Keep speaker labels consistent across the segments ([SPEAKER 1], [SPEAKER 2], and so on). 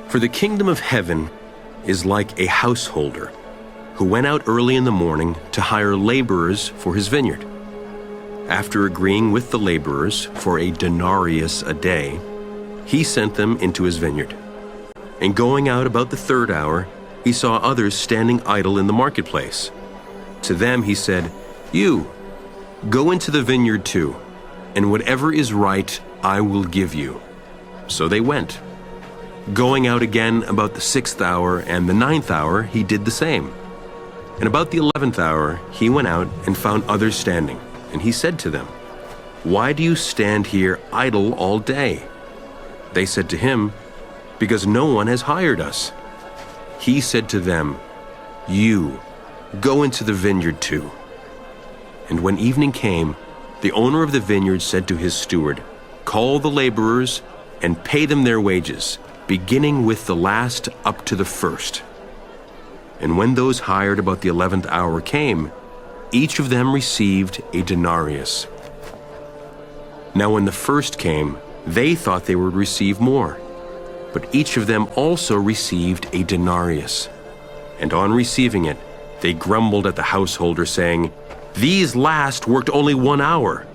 [SPEAKER 1] For the kingdom of heaven is like a householder who went out early in the morning to hire laborers for his vineyard. After agreeing with the laborers for a denarius a day, he sent them into his vineyard. And going out about the third hour, he saw others standing idle in the marketplace. To them he said, "You, go into the vineyard too, and whatever is right I will give you." So they went. Going out again about the 6th hour and the 9th hour, he did the same. And about the 11th hour, he went out and found others standing. And he said to them, "Why do you stand here idle all day?" They said to him, "Because no one has hired us." He said to them, "You, go into the vineyard too." And when evening came, the owner of the vineyard said to his steward, "Call the laborers and pay them their wages, beginning with the last up to the first." And when those hired about the 11th hour came, each of them received a denarius. Now when the first came, they thought they would receive more, but each of them also received a denarius. And on receiving it, they grumbled at the householder, saying, "These last worked only 1 hour,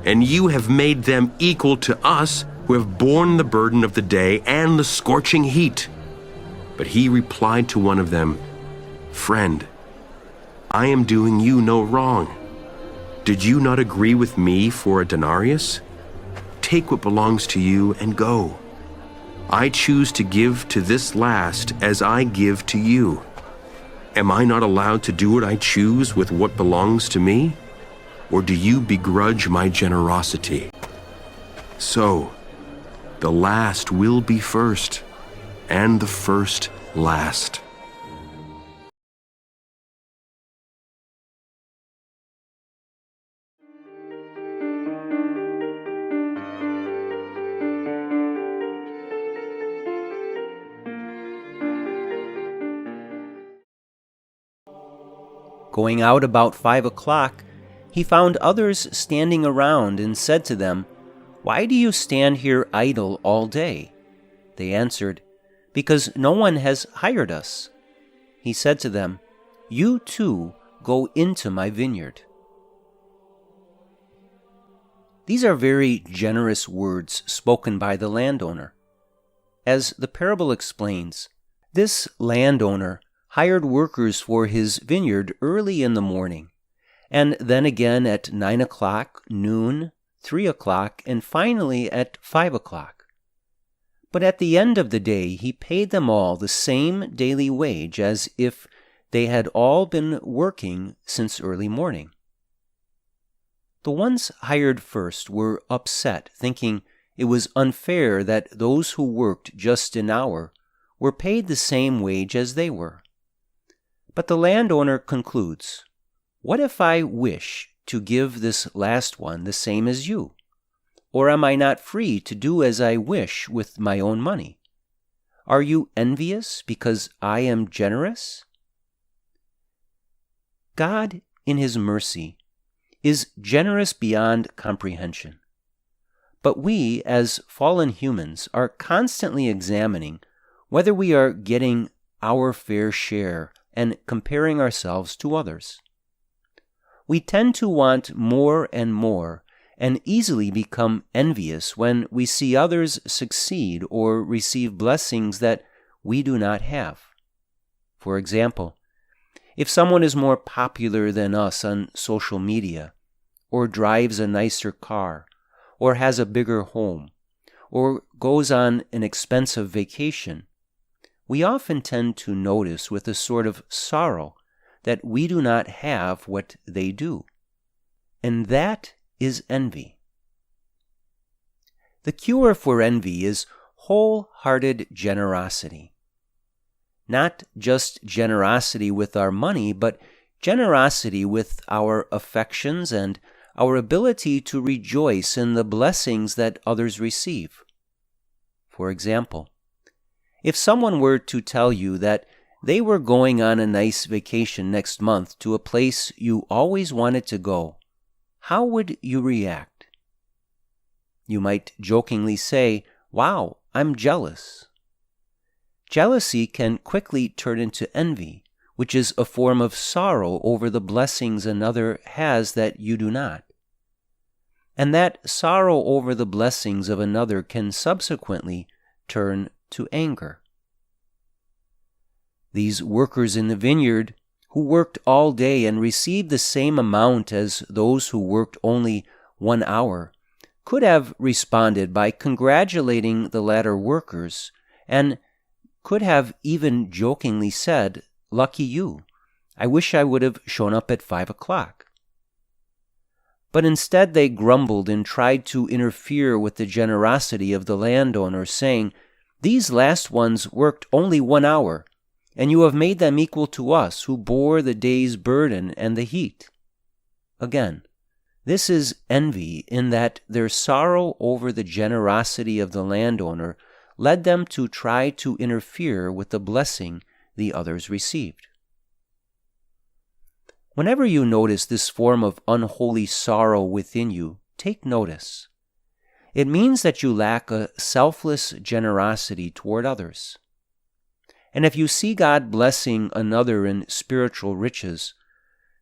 [SPEAKER 1] and you have made them equal to us who have borne the burden of the day and the scorching heat." But he replied to one of them, "Friend, I am doing you no wrong. Did you not agree with me for a denarius? Take what belongs to you and go. I choose to give to this last as I give to you. Am I not allowed to do what I choose with what belongs to me? Or do you begrudge my generosity? So, the last will be first, and the first last."
[SPEAKER 2] Going out about 5 o'clock, he found others standing around and said to them, "Why do you stand here idle all day?" They answered, "Because no one has hired us." He said to them, "You too go into my vineyard." These are very generous words spoken by the landowner. As the parable explains, this landowner hired workers for his vineyard early in the morning, and then again at 9 o'clock, noon, 3 o'clock, and finally at 5 o'clock. But at the end of the day, he paid them all the same daily wage as if they had all been working since early morning. The ones hired first were upset, thinking it was unfair that those who worked just an hour were paid the same wage as they were. But the landowner concludes, "What if I wish to give this last one the same as you? Or am I not free to do as I wish with my own money? Are you envious because I am generous?" God, in His mercy, is generous beyond comprehension. But we, as fallen humans, are constantly examining whether we are getting our fair share and comparing ourselves to others. We tend to want more and more and easily become envious when we see others succeed or receive blessings that we do not have. For example, if someone is more popular than us on social media, or drives a nicer car, or has a bigger home, or goes on an expensive vacation, we often tend to notice with a sort of sorrow that we do not have what they do. And that is envy. The cure for envy is wholehearted generosity. Not just generosity with our money, but generosity with our affections and our ability to rejoice in the blessings that others receive. For example, if someone were to tell you that they were going on a nice vacation next month to a place you always wanted to go, how would you react? You might jokingly say, "Wow, I'm jealous." Jealousy can quickly turn into envy, which is a form of sorrow over the blessings another has that you do not. And that sorrow over the blessings of another can subsequently turn to anger. These workers in the vineyard, who worked all day and received the same amount as those who worked only 1 hour, could have responded by congratulating the latter workers, and could have even jokingly said, "Lucky you, I wish I would have shown up at 5 o'clock." But instead they grumbled and tried to interfere with the generosity of the landowner, saying, "These last ones worked only 1 hour, and you have made them equal to us who bore the day's burden and the heat." Again, this is envy in that their sorrow over the generosity of the landowner led them to try to interfere with the blessing the others received. Whenever you notice this form of unholy sorrow within you, take notice. It means that you lack a selfless generosity toward others. And if you see God blessing another in spiritual riches,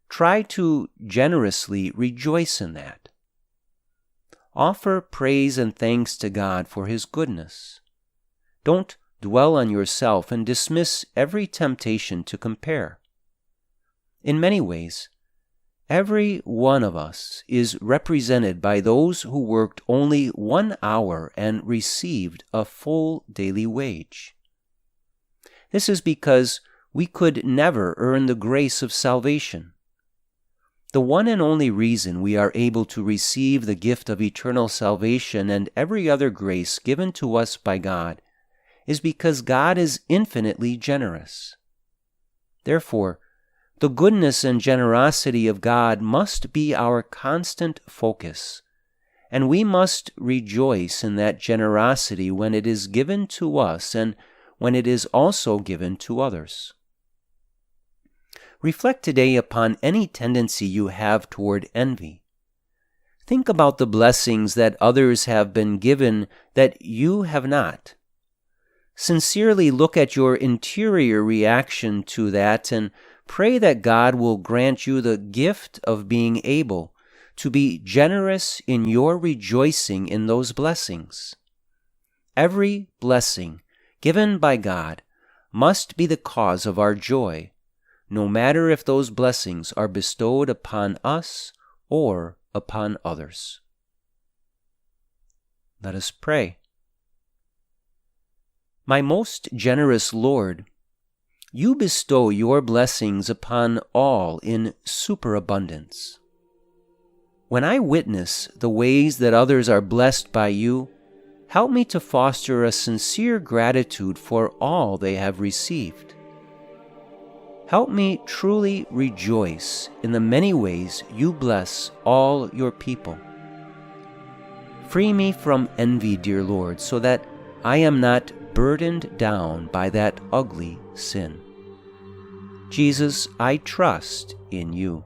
[SPEAKER 2] try to generously rejoice in that. Offer praise and thanks to God for His goodness. Don't dwell on yourself and dismiss every temptation to compare. In many ways, every one of us is represented by those who worked only 1 hour and received a full daily wage. This is because we could never earn the grace of salvation. The one and only reason we are able to receive the gift of eternal salvation and every other grace given to us by God is because God is infinitely generous. Therefore, the goodness and generosity of God must be our constant focus, and we must rejoice in that generosity when it is given to us and when it is also given to others. Reflect today upon any tendency you have toward envy. Think about the blessings that others have been given that you have not. Sincerely look at your interior reaction to that and pray that God will grant you the gift of being able to be generous in your rejoicing in those blessings. Every blessing given by God must be the cause of our joy, no matter if those blessings are bestowed upon us or upon others. Let us pray. My most generous Lord, you bestow your blessings upon all in superabundance. When I witness the ways that others are blessed by you, help me to foster a sincere gratitude for all they have received. Help me truly rejoice in the many ways you bless all your people. Free me from envy, dear Lord, so that I am not burdened down by that ugly sin. Jesus, I trust in you.